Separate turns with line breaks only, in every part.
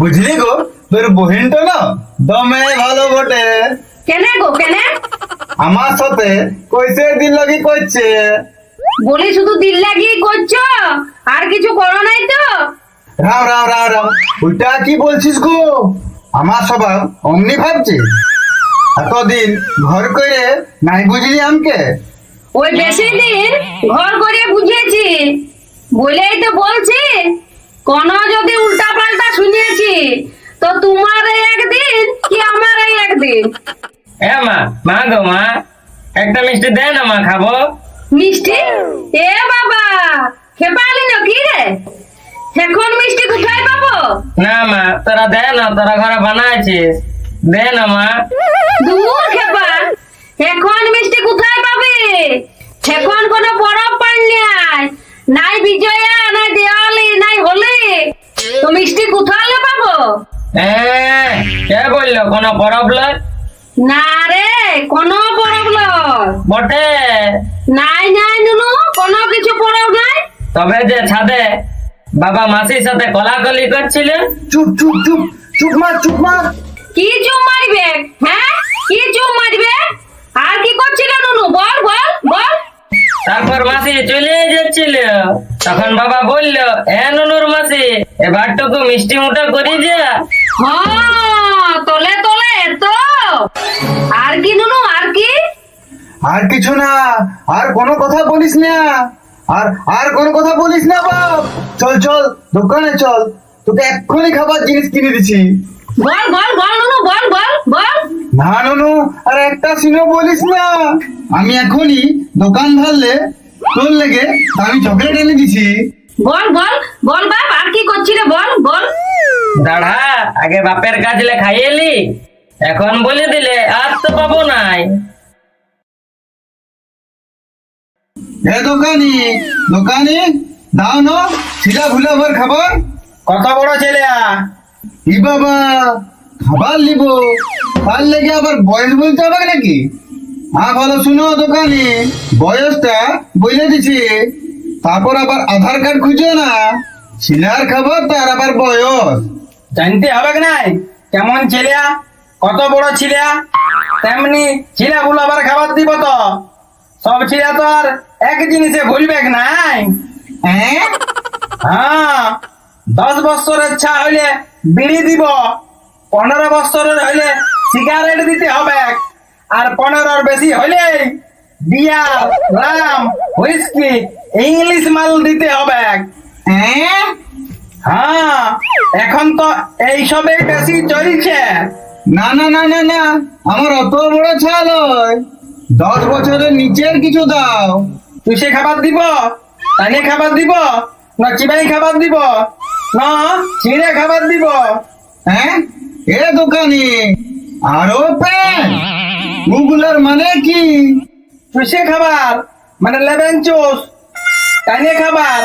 বুঝলি গো, তোর বহিনটা না দমে ভালো বটে।
কেনে গো কেনে?
আমার সাথে কইছে দিন লাগি করছে।
বলি শুধু দিল লাগিয়ে করছো, আর কিছু করো নাই তো?
রাও রাও রাও রাও, ওইটা কি বলছিস গো? আমার স্বভাব অমনি ভাবছে। এতদিন ঘর করে নাই বুঝলি আমকে?
ওই বেশি দিন ঘর করে বুঝেছি বলেই তো বলছি, কোন যদি উল্টা পাল্টা শুনেছি তো তোমার এই একদিন কি আমার এই একদিন।
এ মা, মা গো মা, একটা মিষ্টি দে না মা, খাবো।
মিষ্টি? এ বাবা, খেপালি নাকি রে? এখন মিষ্টি কোথায় পাবো?
না মা, তোরা দে না, তোরা ঘরে বানাইছিস, দে না মা।
দূর খেপা, এখন মিষ্টি কোথায় পাবে? এখন কোনো পরব পান নাই, নাই বিজয়া, নাই দেওয়ালি, নাই হোলি, তো মিষ্টি কোথায় পাবো?
এ, কে বললো কোনো পরব লয়?
না রে, কোনো পরব নয়।
বটে।
নাই নাই নুনু, কোনো কিছু পরব নাই।
তবে যে ছাদে বাবা মাসির সাথে কলাকলি করছিল।
চুপ চুপ চুপ, চুপ মার চুপ মার।
কি চুপ মারবে? হ্যাঁ, কি চুপ মারবে? আর কি করছিল নুনু? বল বল বল।
তারপর মাসি চলে যাচ্ছিল, তখন বাবা বলল, এ নুনুর মাসি, এবারটুকু মিষ্টি মুটা করি যা।
হ্যাঁ, তলে তলে তো। আর কি নুনু, আর কি?
আর কিছু না, আর কোনো কথা বলিস না, আর আর কোনো কথা বলিস না বাপ। চল চল দোকানে চল, তোকে এক্ষুনি খাবার জিনিস কিনে দিছি।
বল বল বল নুনু, বল বল বল।
না নুনু, আর একটা সিনো বলিস না। আমি এখনই দোকান ধরলে তোর লেগে আমি চকলেট এনে দিছি।
বল বল বল বাপ, আর কি করছিস রে? বল বল।
দাঁড়া, আগে বাপের কাজলে খাইয়েলি, এখন বলে দিলে আর তো পাবো নাই।
এ দোকানি, দোকানি দাও না ছিলা ভুলা ভর খাবার।
কত বড় ছেলে?
ই বাবা, খাবার নিব, তার লেগে আবার বয়স বলতে হবে নাকি? ভালো শুনো দোকানি, বয়সটা বলে দিছি, তারপর আবার আধার কার্ড খুঁজো না। ছিলার খাবার তার আবার বয়স
জানতে হবে কি নাই? কেমন ছেলে, কত বড় ছেলে, তেমনি ছেলে গুলো আবার খাবার দিব তো। সব ছেলে তো আর এক জিনিসে ভুলবে নাই।
হ্যাঁ?
হ্যাঁ, 10 বছরের ছা হইলে বিড়ি দিব, 15 বছরের হইলে সিগারেট দিতে হবে, আর 15-র বেশি হইলে বিয়ার, রাম, হুইস্কি, ইংলিশ মাল দিতে হবে।
হ্যাঁ?
হ্যাঁ, এখন তো এইসবেই বেশি চলছে।
না না না না না, আমার অত বড় ছাল নয়, 10 বছরের নিচের কিছু দাও।
তুই সে খাবার দিব, তাইলে খাবার দিব, না চিবাই খাবার দিব, না ছিঁড়ে খাবার দিব?
হ্যাঁ? এ দোকানি, আরো প্যান গুগলের মানে কি?
তুই সে খাবার মানে লেবেন চুস, তাইলে খাবার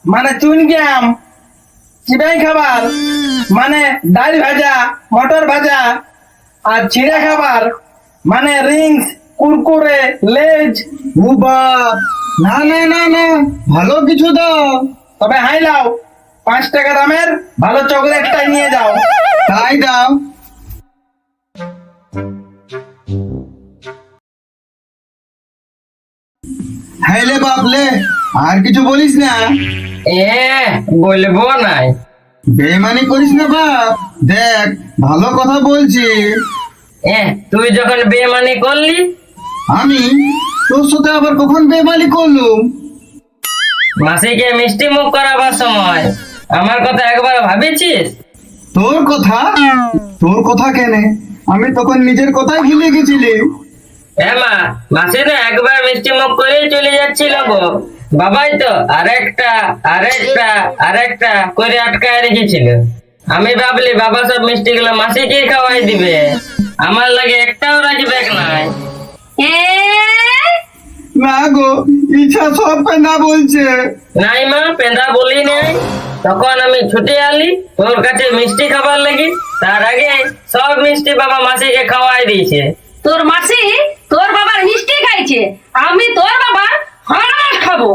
মানে চুইনগাম, চিবাই খাবার মানে ডাল ভাজা, মটর ভাজা, আর ছিঁড়ে খাবার মানে রিংস, কুরকুরে, লেজ।
ও বাপ, না না না না, ভালো কিছু দাও।
তবে হাই লাও, 5 টাকা দামের ভালো চকলেটটাই নিয়ে যাও।
তাই দাও। হাইলে বাপলে, আর কিছু বলিস না।
এ, বলবো নাই।
বেমানি করিস না বাপ, দেখ ভালো কথা বলছি।
এ, তুই যখন বেমানি করলি,
আমি তোর সাথে আবার কখন বেমানি করলুম?
মাসিকে মিষ্টি মুখ করাবার সময় আমার কথা একবার ভাবেছিস?
তোর কথা? তোর কথা কেনে? আমি তখন নিজের কথাই ভুলে গেছিলি।
হ্যাঁ মা, মাসি না একবার মিষ্টি মুখ করেই চলে যাচ্ছিল গো, বাবাই তো আরেকটা আরেকটা আরেকটা করে আটকায় রেখেছিল। আমি ভাবলি বাবা সব মিষ্টি গুলো মাসিকেই খাওয়াই দিবে, আমার লাগে একটাও রাখবে নাই।
এ,
না গো, ইচ্ছা সব পেনা বলছে।
নাই মা, পেঁদা বলি নাই। তখন আমি ছুটে আলি তোর কাছে মিষ্টি খাবার লাগি, তার আগে সব মিষ্টি বাবা মাসিকে খাওয়াই দিয়েছে।
তোর মাসি তোর বাবার মিষ্টি খাইছে, আমি তোর বাবার হরমাস খাবো।